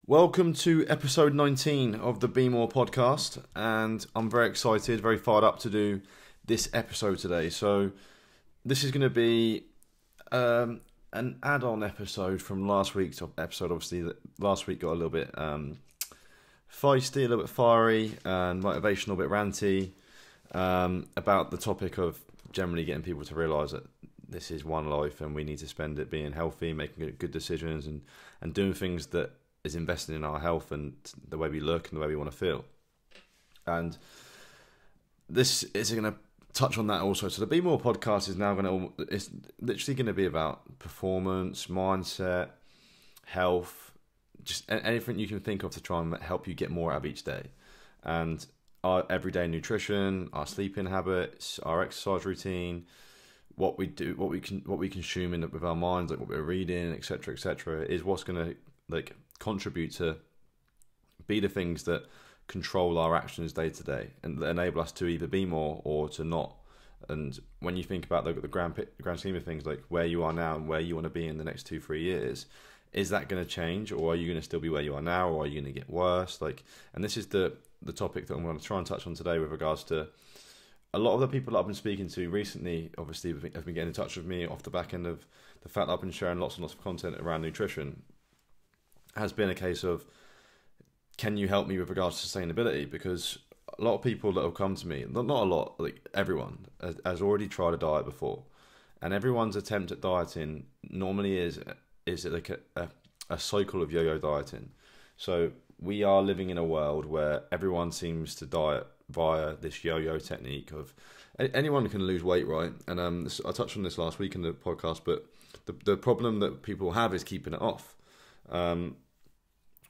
Welcome to episode 19 of the Be More podcast, and I'm very excited, very fired up to do this episode today. So, this is going to be an add-on episode from last week's episode. Obviously, last week got a little bit feisty, a little bit fiery, and motivational, a bit ranty about the topic of generally getting people to realise that this is one life and we need to spend it being healthy, making good decisions, and doing things that is investing in our health and the way we look and the way we want to feel. And this is going to touch on that also. So the Be More podcast is now it's literally going to be about performance, mindset, health, just anything you can think of to try and help you get more out of each day. And our everyday nutrition, our sleeping habits, our exercise routine, what we do, what we consume with our minds, like what we're reading, etc., is what's going to contribute to be the things that control our actions day to day and that enable us to either be more or to not. And when you think about the grand scheme of things, like where you are now and where you want to be in the next 2-3 years, is that going to change, or are you going to still be where you are now, or are you going to get worse? And this is the topic that I'm going to try and touch on today with regards to a lot of the people that I've been speaking to recently. Obviously, have been getting in touch with me off the back end of the fact that I've been sharing lots and lots of content around nutrition. Has been a case of, can you help me with regards to sustainability? Because a lot of people that have come to me, not a lot, like everyone has already tried a diet before, and everyone's attempt at dieting normally is like a cycle of yo-yo dieting. So we are living in a world where everyone seems to diet via this yo-yo technique of anyone can lose weight, right? And I touched on this last week in the podcast, but the problem that people have is keeping it off.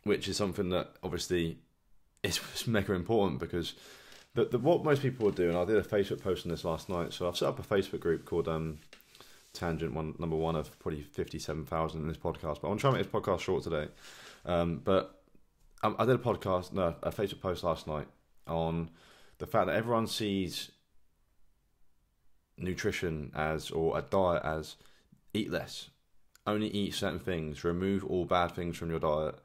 Which is something that obviously is mega important, because what most people will do, and I did a Facebook post on this last night, so I've set up a Facebook group called Tangent number one of probably 57,000 in this podcast, but I'm trying to make this podcast short today. But I did a Facebook post last night on the fact that everyone sees nutrition or a diet as eat less, only eat certain things, remove all bad things from your diet.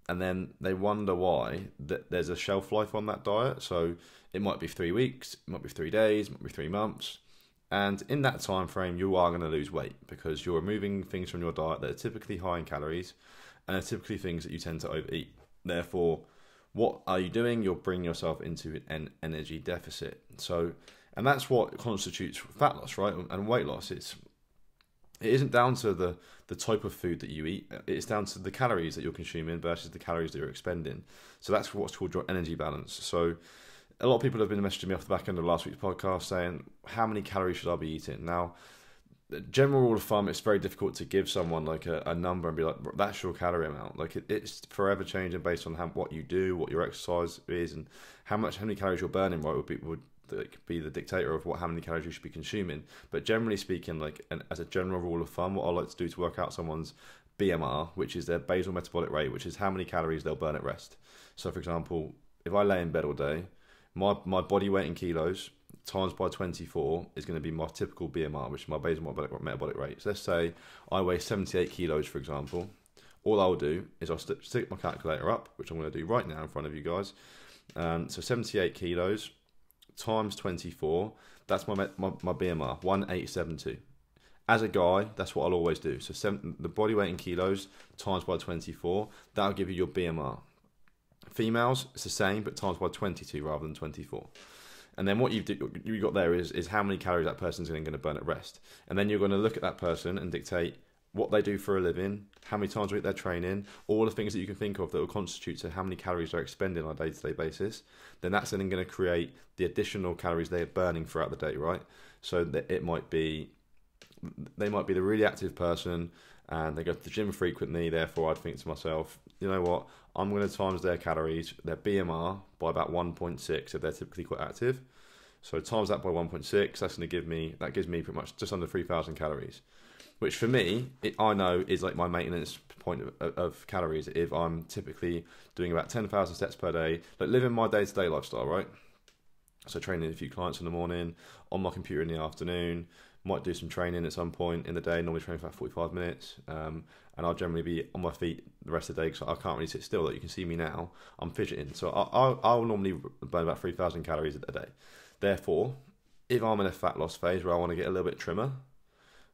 And then they wonder why there's a shelf life on that diet. So it might be 3 weeks, it might be 3 days, it might be 3 months. And in that time frame, you are going to lose weight because you're removing things from your diet that are typically high in calories and are typically things that you tend to overeat. Therefore, what are you doing? You're bringing yourself into an energy deficit. And that's what constitutes fat loss, right? And weight loss. It isn't down to the type of food that you eat. It's down to the calories that you're consuming versus the calories that you're expending. So that's what's called your energy balance. So a lot of people have been messaging me off the back end of last week's podcast saying, how many calories should I be eating? Now, the general rule of thumb, it's very difficult to give someone like a number and be like, that's your calorie amount. It's forever changing based on what you do, what your exercise is, and how many calories you're burning, right, would be the dictator of how many calories you should be consuming. But generally speaking, as a general rule of thumb, what I like to do to work out someone's BMR, which is their basal metabolic rate, which is how many calories they'll burn at rest. So for example, if I lay in bed all day, my body weight in kilos times by 24 is going to be my typical BMR, which is my basal metabolic rate. So let's say I weigh 78 kilos, for example. All I'll do is I'll stick my calculator up, which I'm going to do right now in front of you guys. So 78 kilos times 24, that's my BMR, 1872. As a guy, that's what I'll always do. So the body weight in kilos times by 24, that'll give you your BMR. Females, it's the same, but times by 22 rather than 24. And then what you got there is how many calories that person's going to burn at rest. And then you're going to look at that person and dictate what they do for a living, how many times a week they're training, all the things that you can think of that will constitute to how many calories they're expending on a day-to-day basis. Then that's then going to create the additional calories they're burning throughout the day, right? So that they might be the really active person and they go to the gym frequently. Therefore, I'd think to myself, you know what? I'm going to times their calories, their BMR, by about 1.6 if they're typically quite active. So times that by 1.6, that gives me pretty much just under 3,000 calories. Which for me, I know is like my maintenance point of calories if I'm typically doing about 10,000 steps per day, like living my day-to-day lifestyle, right? So training a few clients in the morning, on my computer in the afternoon, Might do some training at some point in the day. Normally train for about 45 minutes. And I'll generally be on my feet the rest of the day because I can't really sit still. Like you can see me now, I'm fidgeting. So I'll normally burn about 3,000 calories a day. Therefore, if I'm in a fat loss phase where I want to get a little bit trimmer,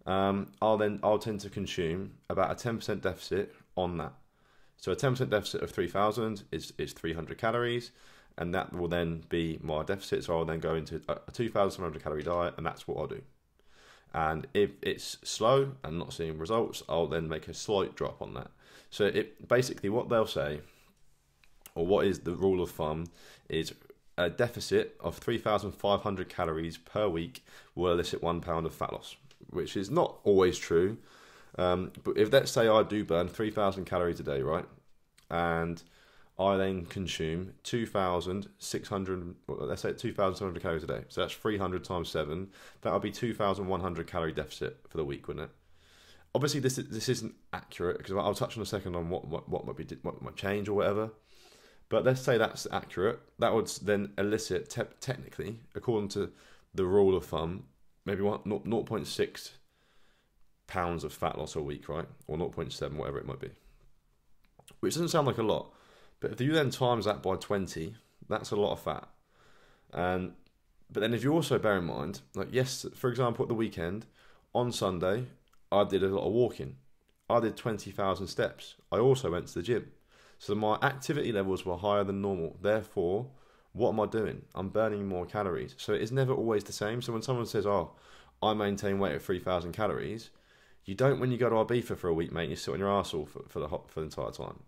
I'll tend to consume about a 10% deficit on that. So a 10% deficit of 3,000 is 300 calories, and that will then be my deficit. So I'll then go into a 2,700 calorie diet, and that's what I'll do. And if it's slow and not seeing results, I'll then make a slight drop on that. So it basically what they'll say, or what is the rule of thumb, is a deficit of 3,500 calories per week will elicit 1 pound of fat loss, which is not always true. But if let's say I do burn 3,000 calories a day, right, and I then consume 2,600, let's say 2,700 calories a day. So that's 300 times 7. That would be 2,100 calorie deficit for the week, wouldn't it? Obviously, this isn't accurate because I'll touch on a second on what might change or whatever. But let's say that's accurate. That would then elicit, technically, according to the rule of thumb, maybe 0.6 pounds of fat loss a week, right? Or 0.7, whatever it might be. Which doesn't sound like a lot. But if you then times that by 20, that's a lot of fat. But then if you also bear in mind, like yes, for example, at the weekend, on Sunday, I did a lot of walking. I did 20,000 steps. I also went to the gym. So my activity levels were higher than normal. Therefore, what am I doing? I'm burning more calories. So it's never always the same. So when someone says, oh, I maintain weight at 3,000 calories, you don't when you go to Ibiza for a week, mate, and you sit on your arsehole for the entire time.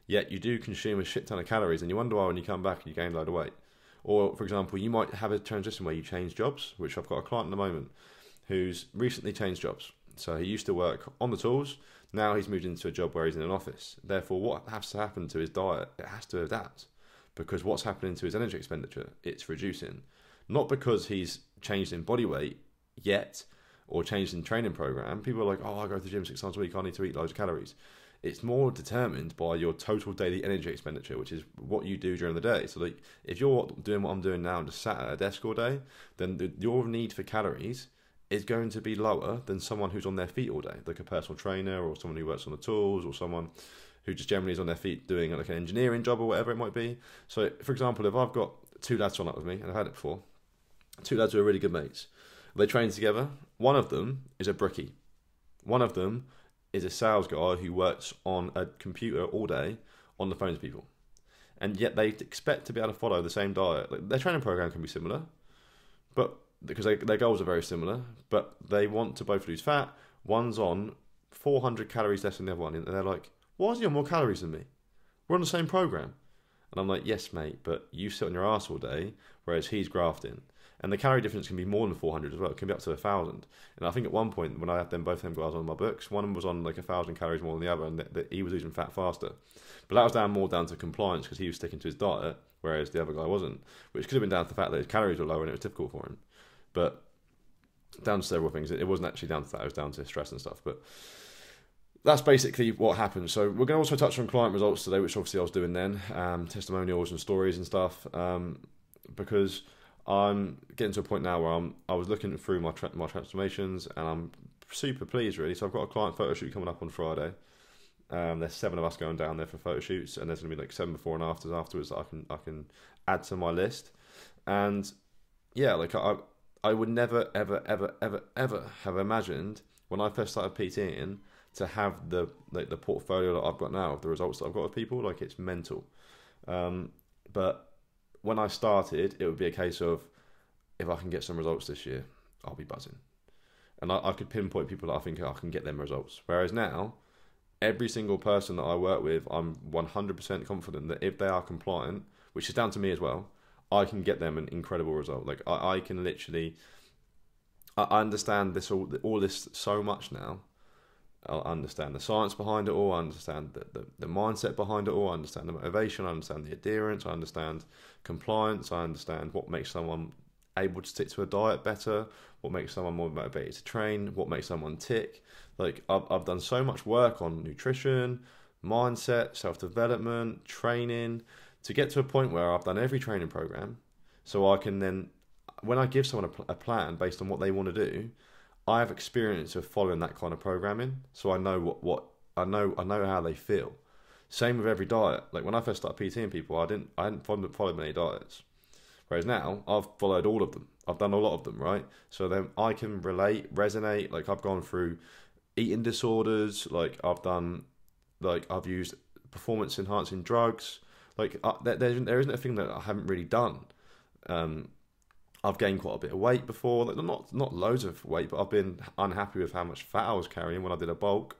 Yet you do consume a shit ton of calories, and you wonder why when you come back and you gain a load of weight. Or, for example, you might have a transition where you change jobs, which I've got a client at the moment who's recently changed jobs. So he used to work on the tools, now he's moved into a job where he's in an office. Therefore, what has to happen to his diet? It has to adapt. Because what's happening to his energy expenditure? It's reducing. Not because he's changed in body weight yet, or changed in training program. People are like, oh, I go to the gym 6 times a week, I need to eat loads of calories. It's more determined by your total daily energy expenditure, which is what you do during the day. So like, if you're doing what I'm doing now and just sat at a desk all day, then your need for calories is going to be lower than someone who's on their feet all day, like a personal trainer or someone who works on the tools or someone who just generally is on their feet doing like an engineering job or whatever it might be. So for example, if I've got 2 lads on up with me, and I've had it before, 2 lads who are really good mates, they train together. One of them is a brickie. One of them is a sales guy who works on a computer all day on the phone to people. And yet they expect to be able to follow the same diet. Like, their training program can be similar, but because their goals are very similar, but they want to both lose fat. One's on 400 calories less than the other one, and they're like, why is he on more calories than me? We're on the same program. And I'm like, yes, mate, but you sit on your ass all day, whereas he's grafting. And the calorie difference can be more than 400 as well. It can be up to 1,000. And I think at one point, when I had both them guys on my books, one was on like 1,000 calories more than the other, and he was losing fat faster. But that was more down to compliance because he was sticking to his diet, whereas the other guy wasn't, which could have been down to the fact that his calories were lower and it was difficult for him. But down to several things. It wasn't actually down to that. It was down to stress and stuff. But that's basically what happened. So we're going to also touch on client results today, which obviously I was doing then, testimonials and stories and stuff, because I'm getting to a point now where I was looking through my transformations, and I'm super pleased really. So I've got a client photo shoot coming up on Friday. There's 7 of us going down there for photo shoots, and there's going to be like 7 before and afters afterwards that I can add to my list. And yeah, like I would never ever have imagined when I first started PTing to have the portfolio that I've got now, the results that I've got with people. Like, it's mental. But when I started, it would be a case of, if I can get some results this year, I'll be buzzing. And I could pinpoint people that I think I can get them results. Whereas now, every single person that I work with, I'm 100% confident that if they are compliant, which is down to me as well, I can get them an incredible result. Like, I can literally, I understand all this so much now. I understand the science behind it all. I understand the mindset behind it all. I understand the motivation. I understand the adherence. I understand compliance. I understand what makes someone able to stick to a diet better, what makes someone more motivated to train, what makes someone tick. Like, I've done so much work on nutrition, mindset, self-development, training, to get to a point where I've done every training program, so I can then, when I give someone a plan based on what they want to do, I have experience of following that kind of programming, so I know what I know how they feel. Same with every diet. Like when I first started PTing people, I hadn't followed many diets. Whereas now I've followed all of them. I've done a lot of them, right? So then I can relate, resonate. Like I've gone through eating disorders. Like I've used performance enhancing drugs. Like there isn't a thing that I haven't really done. Um, I've gained quite a bit of weight before. Like not loads of weight, but I've been unhappy with how much fat I was carrying when I did a bulk.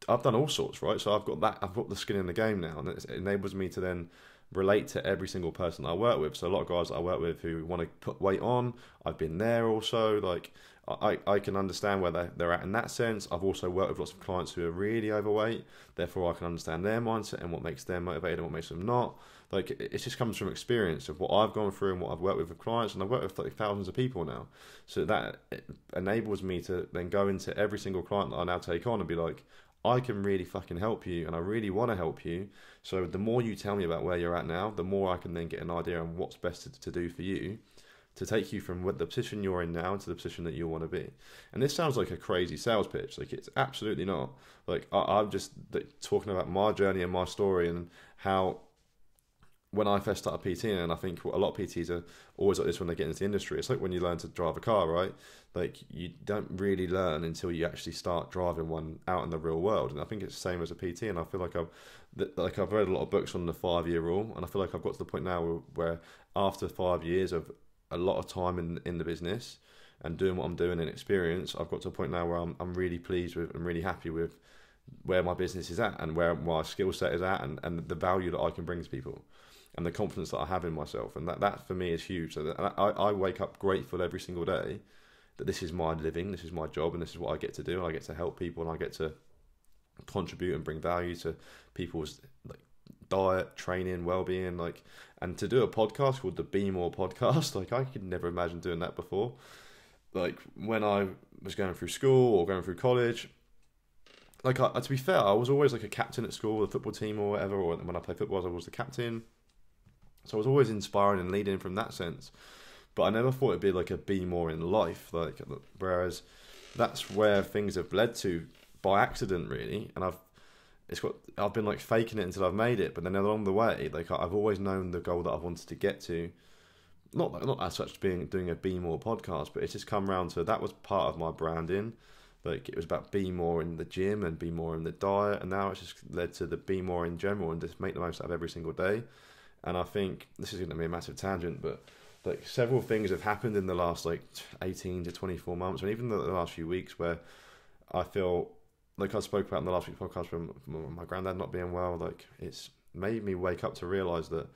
I've done all sorts, right? So I've got that. I've got the skin in the game now, and it enables me to then relate to every single person I work with. So a lot of guys that I work with who want to put weight on, I've been there also. Like I can understand where they're at in that sense. I've also worked with lots of clients who are really overweight. Therefore, I can understand their mindset and what makes them motivated and what makes them not. Like it just comes from experience of what I've gone through and what I've worked with clients, and I've worked with like thousands of people now. So that it enables me to then go into every single client that I now take on and be like, I can really fucking help you, and I really want to help you. So the more you tell me about where you're at now, the more I can then get an idea on what's best to do for you, to take you from the position you're in now to the position that you want to be. And this sounds like a crazy sales pitch. Like it's absolutely not. Like I'm just talking about my journey and my story and how when I first started PTing, and I think a lot of PTs are always like this when they get into the industry. It's like when you learn to drive a car, right? Like you don't really learn until you actually start driving one out in the real world. And I think it's the same as a PT. And I feel like I've read a lot of books on the 5-year rule, and I feel like I've got to the point now where after 5 years of a lot of time in the business and doing what I'm doing in experience, I've got to a point now where I'm really pleased with and really happy with where my business is at and where my skill set is at and the value that I can bring to people and the confidence that I have in myself. And that for me is huge. So that I wake up grateful every single day that this is my living, this is my job, and this is what I get to do. And I get to help people, and I get to contribute and bring value to people's like diet, training, well-being, like, and to do a podcast called the Be More podcast, like I could never imagine doing that before. Like when I was going through school or going through college, like to be fair, I was always like a captain at school, the football team or whatever, or when I played football, I was the captain. So I was always inspiring and leading from that sense. But I never thought it'd be like a be more in life. Like, whereas that's where things have led to by accident, really. And I've been like faking it until I've made it. But then along the way, like I've always known the goal that I've wanted to get to. Not as such doing a Be More podcast, but it's just come around to that was part of my branding. Like it was about be more in the gym and be more in the diet, and now it's just led to the be more in general and just make the most out of every single day. And I think this is going to be a massive tangent, but like several things have happened in the last like 18 to 24 months, and even the last few weeks where I feel like I spoke about in the last week's podcast from my granddad not being well. Like it's made me wake up to realise that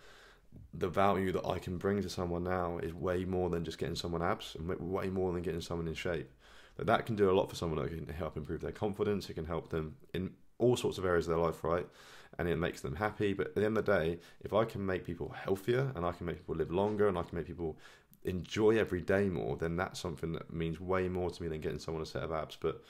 the value that I can bring to someone now is way more than just getting someone abs, and way more than getting someone in shape. That can do a lot for someone. That can help improve their confidence. It can help them in all sorts of areas of their life, right? And it makes them happy. But at the end of the day, if I can make people healthier and I can make people live longer and I can make people enjoy every day more, then that's something that means way more to me than getting someone a set of abs. But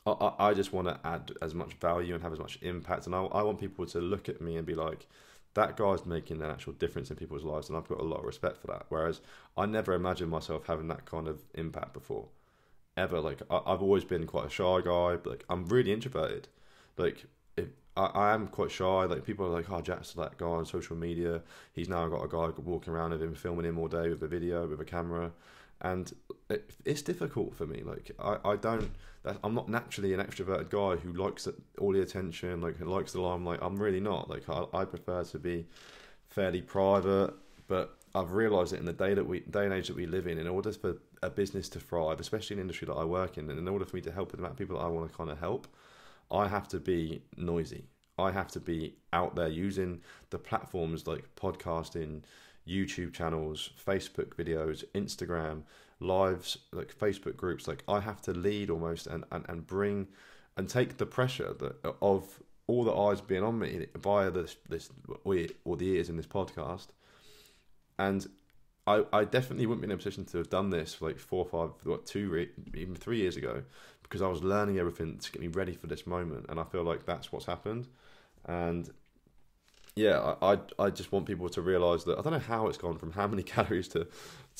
I just want to add as much value and have as much impact. And I want people to look at me and be like, that guy's making an actual difference in people's lives. And I've got a lot of respect for that. Whereas I never imagined myself having that kind of impact before. Ever. Like I've always been quite a shy guy, but like I'm really introverted. Like I am quite shy. Like people are like, oh, Jack's that guy on social media. He's now got a guy walking around with him, filming him all day with a video, with a camera, and it's difficult for me. Like I'm not naturally an extroverted guy who likes all the attention, like who likes the limelight. I'm really not. Like I prefer to be fairly private, but I've realised that in the day and age that we live in order for a business to thrive, especially in the industry that I work in, and in order for me to help with the amount of people that I want to kind of help, I have to be noisy. I have to be out there using the platforms like podcasting, YouTube channels, Facebook videos, Instagram, lives, like Facebook groups. Like I have to lead almost and bring and take the pressure of all the eyes being on me via this or the ears in this podcast. And I definitely wouldn't be in a position to have done this for like 4 or 5, even 3 years ago, because I was learning everything to get me ready for this moment. And I feel like that's what's happened. And yeah, I just want people to realise that I don't know how it's gone from how many calories to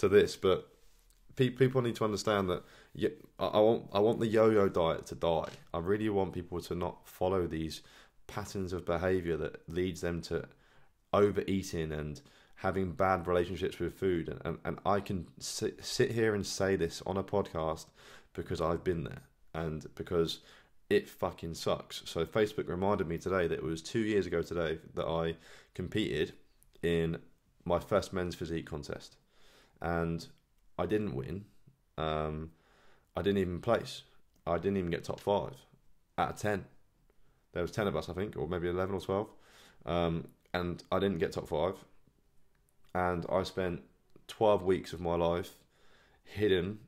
this, but people need to understand that. Yeah, I want the yo-yo diet to die. I really want people to not follow these patterns of behavior that leads them to overeating and having bad relationships with food. And I can sit here and say this on a podcast because I've been there and because it fucking sucks. So Facebook reminded me today that it was 2 years ago today that I competed in my first men's physique contest, and I didn't win. I didn't even place. I didn't even get top 5 out of 10. There was 10 of us, I think, or maybe 11 or 12, and I didn't get top 5. And I spent 12 weeks of my life hidden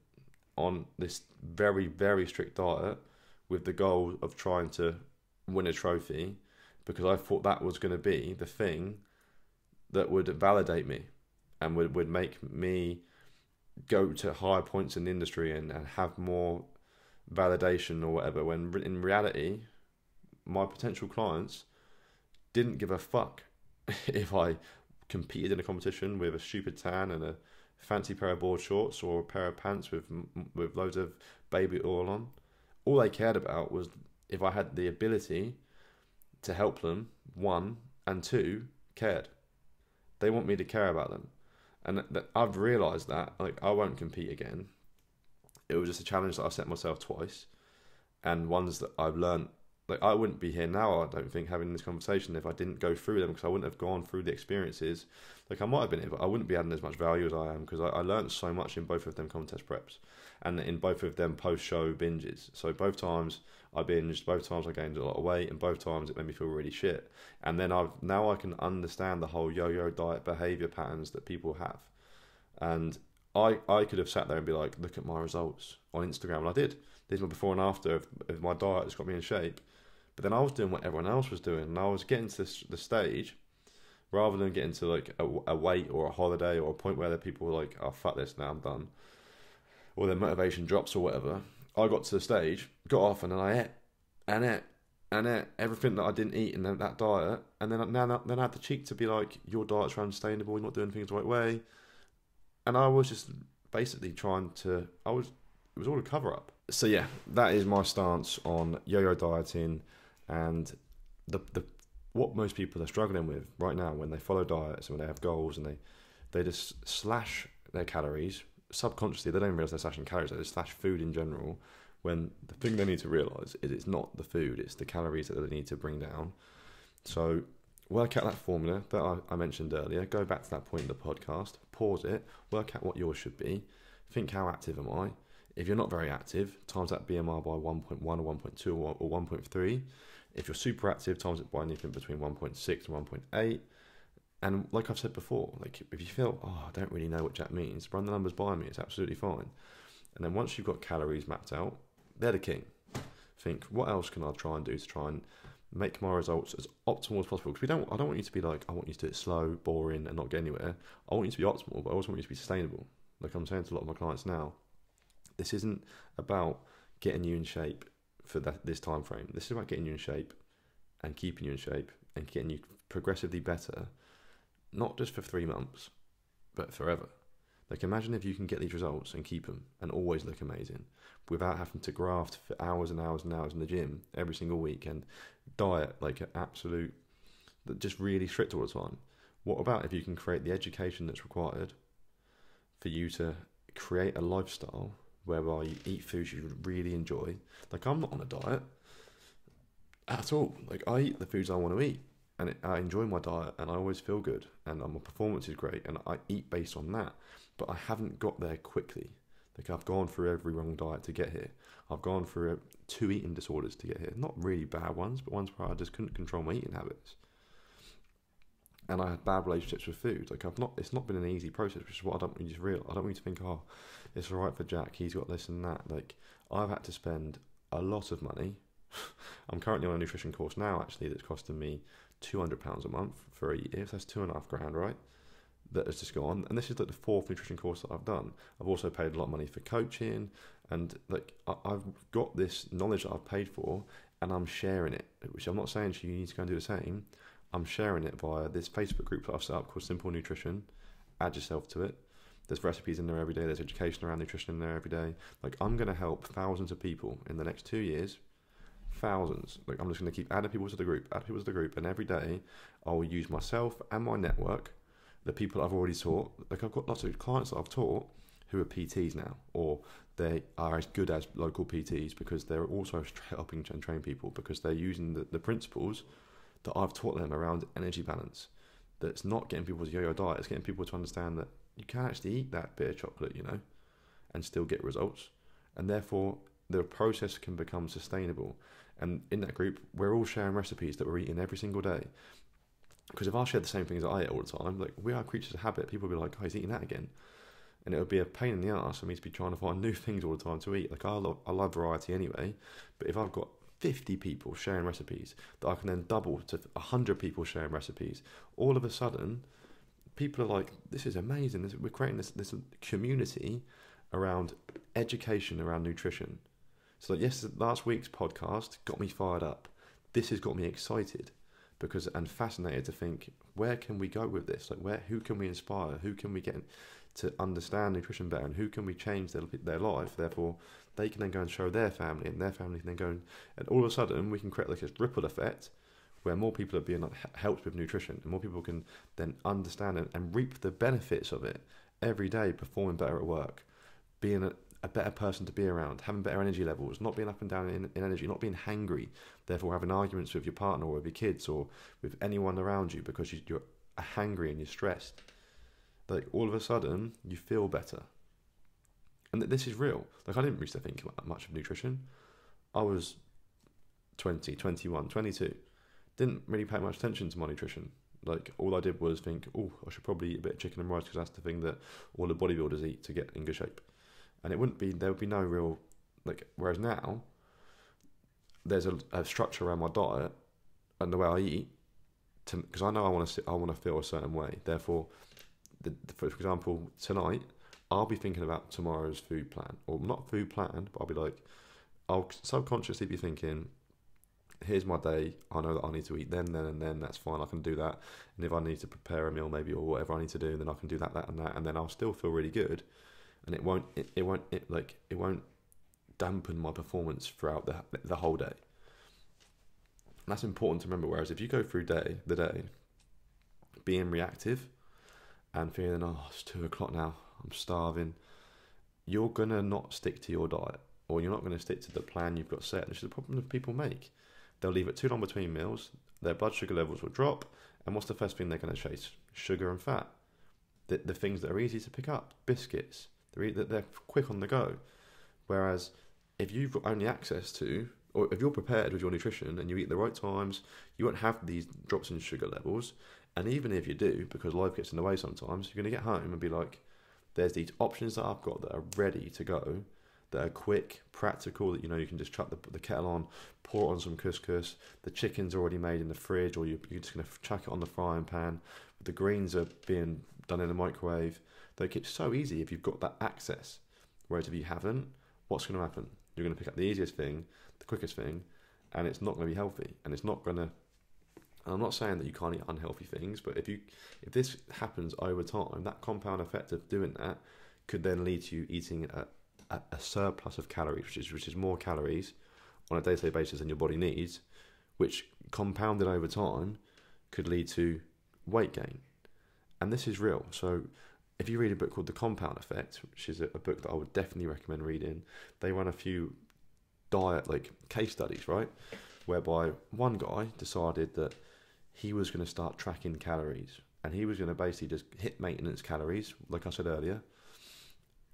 on this very, very strict diet with the goal of trying to win a trophy, because I thought that was going to be the thing that would validate me and would make me go to higher points in the industry and have more validation or whatever, when in reality my potential clients didn't give a fuck if I competed in a competition with a stupid tan and a fancy pair of board shorts or a pair of pants with loads of baby oil on. All they cared about was if I had the ability to help them, one, and two, cared. They want me to care about them. And I've realised that, like, I won't compete again. It was just a challenge that I set myself twice, and ones that I've learned. Like, I wouldn't be here now, I don't think, having this conversation if I didn't go through them, because I wouldn't have gone through the experiences. Like, I might have been here, but I wouldn't be adding as much value as I am, because I learned so much in both of them contest preps and in both of them post-show binges. So both times I binged, both times I gained a lot of weight, and both times it made me feel really shit. And then now I can understand the whole yo-yo diet behaviour patterns that people have. And I could have sat there and be like, look at my results on Instagram, and I did. These were before and after of my diet that's got me in shape. But then I was doing what everyone else was doing, and I was getting to the stage, rather than getting to like a weight or a holiday or a point where the people were like, oh, fuck this, now I'm done, or their motivation drops or whatever. I got to the stage, got off, and then I ate everything that I didn't eat in that diet, and then I had the cheek to be like, your diet's unsustainable, you're not doing things the right way. And I was just basically it was all a cover up. So yeah, that is my stance on yo-yo dieting, and the what most people are struggling with right now when they follow diets and when they have goals, and they just slash their calories subconsciously. They don't realize they're slashing calories, they just slash food in general, when the thing they need to realize is it's not the food, it's the calories that they need to bring down. So work out that formula that I mentioned earlier, go back to that point in the podcast, pause it, work out what yours should be, think, how active am I? If you're not very active, times that BMR by 1.1 or 1.2 or 1.3. If you're super active, times it by anything between 1.6 and 1.8. And like I've said before, like, if you feel, oh, I don't really know what Jack means, run the numbers by me, it's absolutely fine. And then once you've got calories mapped out, they're the king. Think, what else can I try and do to try and make my results as optimal as possible? Because I don't want you to be like, I want you to do it slow, boring, and not get anywhere. I want you to be optimal, but I also want you to be sustainable. Like I'm saying to a lot of my clients now, this isn't about getting you in shape for this time frame. This is about getting you in shape and keeping you in shape and getting you progressively better, not just for 3 months, but forever. Like, imagine if you can get these results and keep them and always look amazing without having to graft for hours and hours and hours in the gym every single week and diet like an absolute, just really strict all the time. What about if you can create the education that's required for you to create a lifestyle whereby you eat foods you really enjoy? Like, I'm not on a diet at all. Like, I eat the foods I want to eat, and I enjoy my diet, and I always feel good, and my performance is great, and I eat based on that. But I haven't got there quickly. Like, I've gone through every wrong diet to get here. I've gone through 2 eating disorders to get here. Not really bad ones, but ones where I just couldn't control my eating habits. And I had bad relationships with food. Like, it's not been an easy process, which is what I don't want you to realize. I don't want you to think, oh, it's all right for Jack, he's got this and that. Like, I've had to spend a lot of money. I'm currently on a nutrition course now, actually, that's costing me £200 a month for a year. So that's £2,500, right? That has just gone. And this is like the 4th nutrition course that I've done. I've also paid a lot of money for coaching, and like, I've got this knowledge that I've paid for, and I'm sharing it, which I'm not saying to you need to go and do the same. I'm sharing it via this Facebook group that I've set up called Simple Nutrition. Add yourself to it. There's recipes in there every day. There's education around nutrition in there every day. Like, I'm going to help thousands of people in the next 2 years. Thousands. Like, I'm just going to keep adding people to the group, and every day I'll use myself and my network, the people I've already taught. Like, I've got lots of clients that I've taught who are PTs now, or they are as good as local PTs because they're also helping and train people because they're using the principles that I've taught them around energy balance. That's not getting people to yo-yo diet. It's getting people to understand that you can actually eat that bit of chocolate, and still get results. And therefore, the process can become sustainable. And in that group, we're all sharing recipes that we're eating every single day. Because if I shared the same things that I eat all the time, like, we are creatures of habit. People will be like, oh, he's eating that again. And it would be a pain in the arse for me to be trying to find new things all the time to eat. Like, I love variety anyway. But if I've got 50 people sharing recipes that I can then double to 100 people sharing recipes, all of a sudden, people are like, this is amazing. We're creating this community around education, around nutrition. So last week's podcast got me fired up. This has got me excited and fascinated to think, where can we go with this? Like, who can we inspire? Who can we get to understand nutrition better? And who can we change their life? Therefore, they can then go and show their family, and their family can then go and all of a sudden we can create like a ripple effect where more people are being helped with nutrition, and more people can then understand and reap the benefits of it every day, performing better at work, being a better person to be around, having better energy levels, not being up and down in energy, not being hangry, therefore having arguments with your partner or with your kids or with anyone around you because you're hangry and you're stressed. Like, all of a sudden, you feel better. And this is real. Like, I didn't used to think about much of nutrition. I was 20, 21, 22. Didn't really pay much attention to my nutrition. Like, all I did was think, oh, I should probably eat a bit of chicken and rice because that's the thing that all the bodybuilders eat to get in good shape. And there would be no real, like, whereas now, there's a structure around my diet and the way I eat, because I know I want to feel a certain way. Therefore, for example, tonight, I'll be thinking about tomorrow's food plan, or not food plan, but I'll subconsciously be thinking, here's my day, I know that I need to eat then, and then, that's fine, I can do that. And if I need to prepare a meal maybe, or whatever I need to do, then I can do that, and then I'll still feel really good. And it won't dampen my performance throughout the whole day. And that's important to remember. Whereas if you go through the day being reactive and feeling, oh, it's 2:00 now, I'm starving, you're gonna not stick to your diet, or you're not gonna stick to the plan you've got set. This is the problem that people make. They'll leave it too long between meals. Their blood sugar levels will drop, and what's the first thing they're going to chase? Sugar and fat. The things that are easy to pick up, biscuits. They're quick on the go. Whereas if you've got only access to, or if you're prepared with your nutrition and you eat at the right times, you won't have these drops in sugar levels. And even if you do, because life gets in the way sometimes, you're going to get home and be like, there's these options that I've got that are ready to go, that are quick, practical, that you can just chuck the kettle on, pour on some couscous, the chicken's already made in the fridge, or you're just going to chuck it on the frying pan, the greens are being done in the microwave. Like, it's so easy if you've got that access. Whereas if you haven't, what's going to happen? You're going to pick up the easiest thing, the quickest thing, and it's not going to be healthy. And it's not going to... And I'm not saying that you can't eat unhealthy things, but if this happens over time, that compound effect of doing that could then lead to you eating a surplus of calories, which is more calories on a day-to-day basis than your body needs, which compounded over time could lead to weight gain. And this is real. So if you read a book called The Compound Effect, which is a book that I would definitely recommend reading, they run a few diet case studies, right? Whereby one guy decided that he was going to start tracking calories, and he was going to basically just hit maintenance calories, like I said earlier.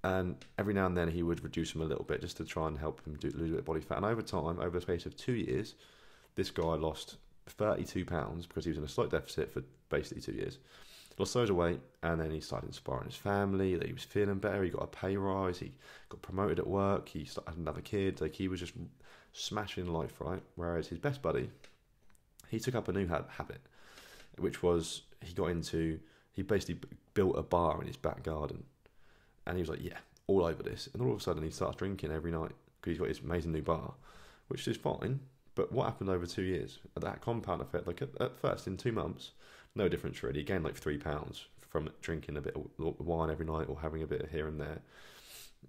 And every now and then he would reduce them a little bit just to try and help him lose a bit of body fat. And over time, over the space of 2 years, this guy lost 32 pounds because he was in a slight deficit for basically 2 years. Lost loads of weight, and then he started inspiring his family that he was feeling better. He got a pay rise, he got promoted at work, he started another kid. He was just smashing life, right? Whereas his best buddy, he took up a new habit, which was he basically built a bar in his back garden. And he was like, yeah, all over this. And all of a sudden he starts drinking every night because he's got his amazing new bar, which is fine. But what happened over 2 years? That compound effect, at first, in 2 months, no difference really. He gained 3 pounds from drinking a bit of wine every night or having a bit of here and there.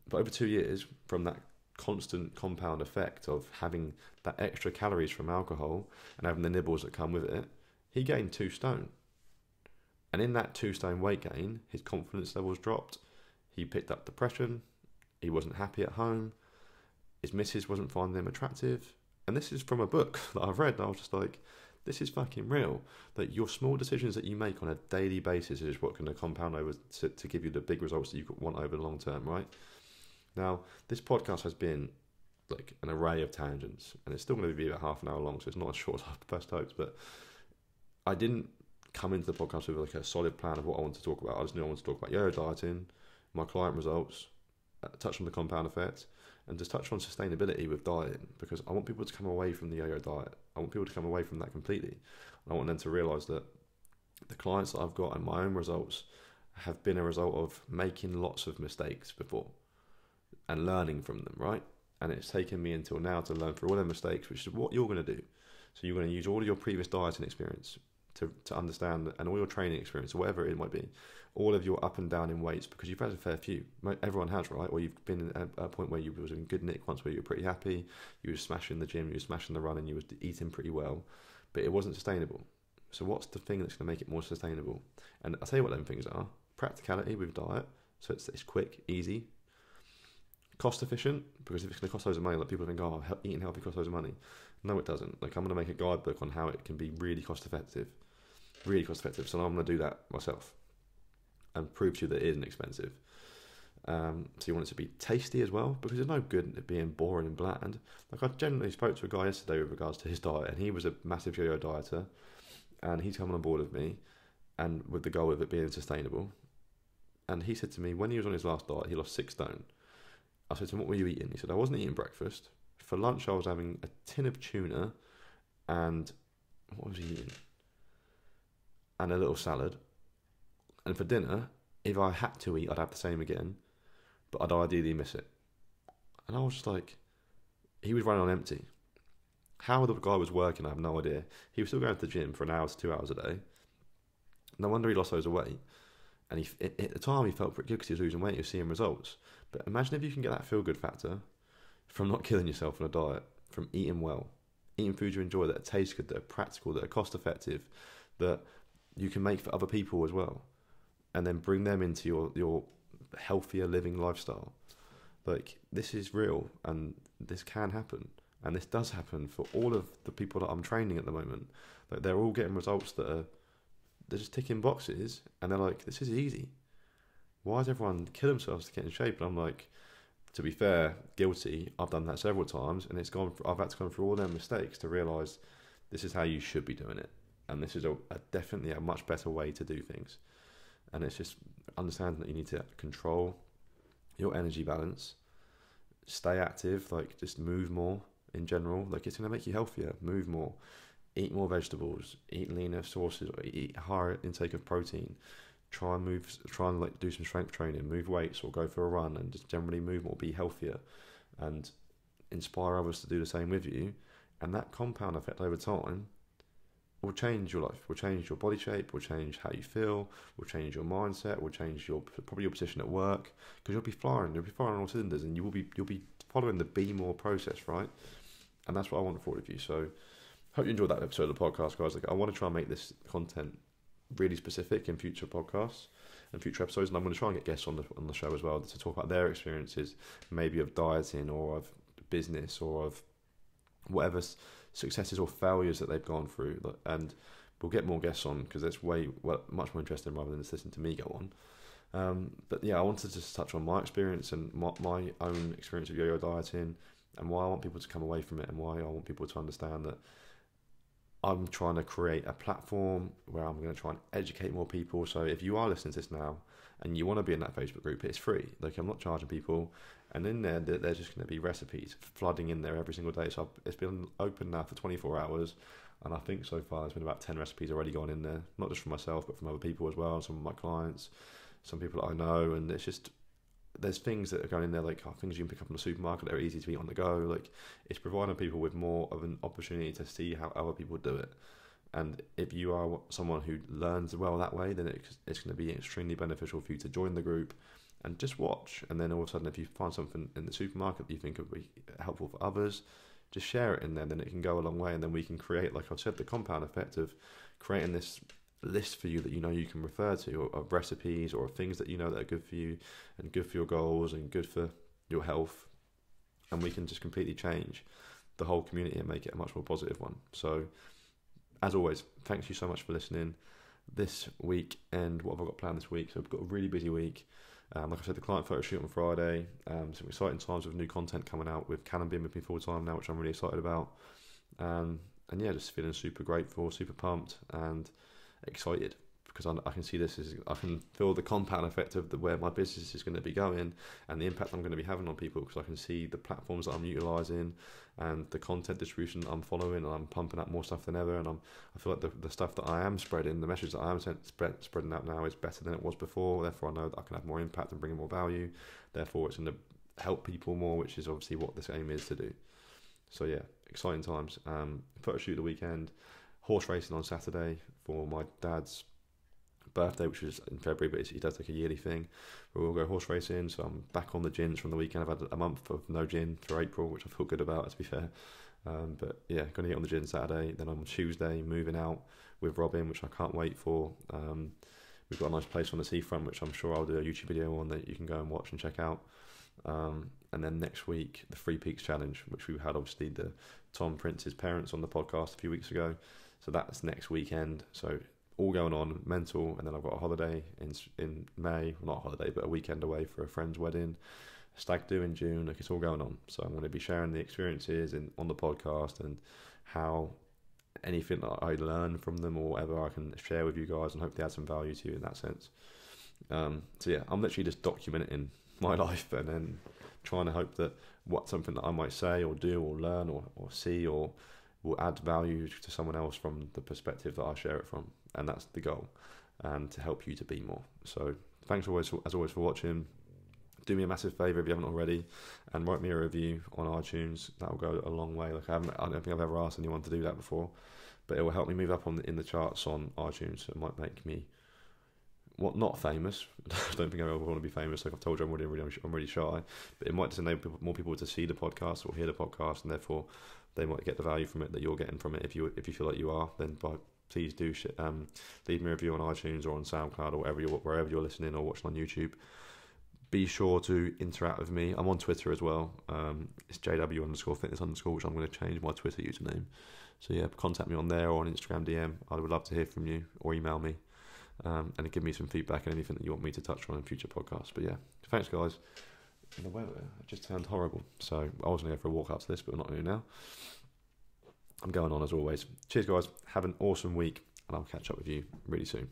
But over 2 years, from that constant compound effect of having that extra calories from alcohol and having the nibbles that come with it, he gained 2 stone. And in that 2 stone weight gain, his confidence levels dropped. He picked up depression. He wasn't happy at home. His missus wasn't finding him attractive. And this is from a book that I've read, and I was just like, this is fucking real. That your small decisions that you make on a daily basis is what can compound over to give you the big results that you want over the long term, right? Now, this podcast has been like an array of tangents, and it's still going to be about half an hour long, so it's not as short as I first hoped, but I didn't come into the podcast with like a solid plan of what I want to talk about. I just knew I wanted to talk about yo-yo dieting, my client results, touch on the compound effect, and just touch on sustainability with dieting, because I want people to come away from the yo-yo diet. I want people to come away from that completely. And I want them to realise that the clients that I've got and my own results have been a result of making lots of mistakes before and learning from them, right? And it's taken me until now to learn through all their mistakes, which is what you're going to do. So you're going to use all of your previous dieting experience to understand, and all your training experience, or whatever it might be, all of your up and down in weights, because you've had a fair few. Everyone has, right? Or you've been at a point where you was in good nick once, where you were pretty happy, you were smashing the gym, you were smashing the running, you were eating pretty well, but it wasn't sustainable. So what's the thing that's going to make it more sustainable? And I'll tell you what them things are. Practicality with diet, so it's quick, easy, cost efficient, because if it's going to cost loads of money, like people think, oh, eating healthy costs loads of money. No, it doesn't. Like, I'm going to make a guidebook on how it can be really cost effective. So I'm going to do that myself and prove to you that it isn't expensive. So you want it to be tasty as well, because there's no good at being boring and bland. Like, I generally spoke to a guy yesterday with regards to his diet, and he was a massive yo-yo dieter, and he's coming on board with me, and with the goal of it being sustainable. And he said to me, when he was on his last diet, he lost 6 stone. I said to him, what were you eating? He said, I wasn't eating breakfast. For lunch, I was having a tin of tuna, and what was he eating? And a little salad. And for dinner, if I had to eat, I'd have the same again, but I'd ideally miss it. And I was just like, he was running on empty. How the guy was working, I have no idea. He was still going to the gym for an hour to 2 hours a day. No wonder he lost loads of weight. And at the time, he felt pretty good because he was losing weight, he was seeing results. But imagine if you can get that feel-good factor from not killing yourself on a diet, from eating well, eating foods you enjoy, that taste good, that are practical, that are cost-effective, that you can make for other people as well, and then bring them into your healthier living lifestyle. Like, this is real, and this can happen, and this does happen for all of the people that I'm training at the moment. Like, they're all getting results that are, they're just ticking boxes, and they're like, this is easy. Why does everyone kill themselves to get in shape? And I'm like, to be fair, guilty. I've done that several times, and I've had to go through all their mistakes to realise this is how you should be doing it. And this is definitely a much better way to do things. And it's just understanding that you need to control your energy balance, stay active, like just move more in general. Like, it's going to make you healthier, move more, eat more vegetables, eat leaner sources, eat higher intake of protein, try and like do some strength training, move weights, or go for a run, and just generally move more, be healthier, and inspire others to do the same with you. And that compound effect over time will change your life, will change your body shape, will change how you feel, will change your mindset, will change probably your position at work, because you'll be firing on all cylinders, and you'll be following the Be More process, right? And that's what I want for all of you. So hope you enjoyed that episode of the podcast, guys. Like, I want to try and make this content really specific in future podcasts and future episodes, and I'm going to try and get guests on the show as well to talk about their experiences, maybe of dieting or of business or of whatever successes or failures that they've gone through. And we'll get more much more interesting rather than just listening to me go on. But yeah, I wanted to just touch on my experience and my own experience of yo-yo dieting, and why I want people to come away from it, and why I want people to understand that I'm trying to create a platform where I'm going to try and educate more people. So if you are listening to this now and you want to be in that Facebook group, it's free. Like, I'm not charging people. And in there, there's just going to be recipes flooding in there every single day. So it's been open now for 24 hours. And I think so far there's been about 10 recipes already gone in there. Not just for myself, but from other people as well. Some of my clients, some people that I know. And it's just, there's things that are going in there, like things you can pick up in the supermarket that are easy to eat on the go. Like, it's providing people with more of an opportunity to see how other people do it. And if you are someone who learns well that way, then it's going to be extremely beneficial for you to join the group and just watch. And then all of a sudden, if you find something in the supermarket that you think would be helpful for others, just share it in there. Then it can go a long way. And then we can create, like I've said, the compound effect of creating this list for you that you know you can refer to, or of recipes or things that you know that are good for you and good for your goals and good for your health. And we can just completely change the whole community and make it a much more positive one. So, as always, thanks you so much for listening this week. And what have I got planned this week? So I've got a really busy week. Like I said, the client photo shoot on Friday. Some exciting times with new content coming out with Canon being with me full time now, which I'm really excited about. And yeah, just feeling super grateful, super pumped, and excited, because I can see I can feel the compound effect of where my business is going to be going and the impact I'm going to be having on people, because I can see the platforms that I'm utilising and the content distribution that I'm following, and I'm pumping out more stuff than ever. And I feel like the stuff that I am spreading, the message that I am spreading out now is better than it was before. Therefore, I know that I can have more impact and bring more value. Therefore, it's going to help people more, which is obviously what this aim is to do. So yeah, exciting times. Photo shoot the weekend, horse racing on Saturday for my dad's birthday, which was in February, but he does like a yearly thing where we'll go horse racing. So I'm back on the gins from the weekend. I've had a month of no gin for April, which I feel good about, to be fair. But yeah, going to get on the gin Saturday. Then on Tuesday, moving out with Robin, which I can't wait for. We've got a nice place on the seafront, which I'm sure I'll do a YouTube video on that you can go and watch and check out. And then next week, the Three Peaks Challenge, which we had obviously the Tom Prince's parents on the podcast a few weeks ago. So that's next weekend. So all going on, mental. And then I've got a holiday in May, well, not a holiday, but a weekend away for a friend's wedding, a stag do in June. Like, it's all going on. So I'm going to be sharing the experiences on the podcast and how anything that I learn from them or whatever I can share with you guys, and hopefully add some value to you in that sense. So yeah, I'm literally just documenting my life and then trying to hope that something that I might say or do or learn or see or will add value to someone else from the perspective that I share it from. And that's the goal, and to help you to be more. So thanks as always for watching. Do me a massive favour if you haven't already, and write me a review on iTunes. That will go a long way. Like, I don't think I've ever asked anyone to do that before, but it will help me move up in the charts on iTunes. So it might make me not famous. I don't think I ever want to be famous. Like I've told you, I'm really shy. But it might just enable more people to see the podcast or hear the podcast, and therefore they might get the value from it that you're getting from it. If you feel like you are, then please do leave me a review on iTunes or on SoundCloud or wherever you're listening or watching on YouTube. Be sure to interact with me. I'm on Twitter as well. It's JW_fitness_, which I'm going to change my Twitter username. So yeah, contact me on there or on Instagram DM. I would love to hear from you, or email me, and give me some feedback and anything that you want me to touch on in future podcasts. But yeah, thanks guys. And the weather just turned horrible, so I was going to go for a walk up to this, but we're not going to now. I'm going on as always. Cheers guys, have an awesome week, and I'll catch up with you really soon.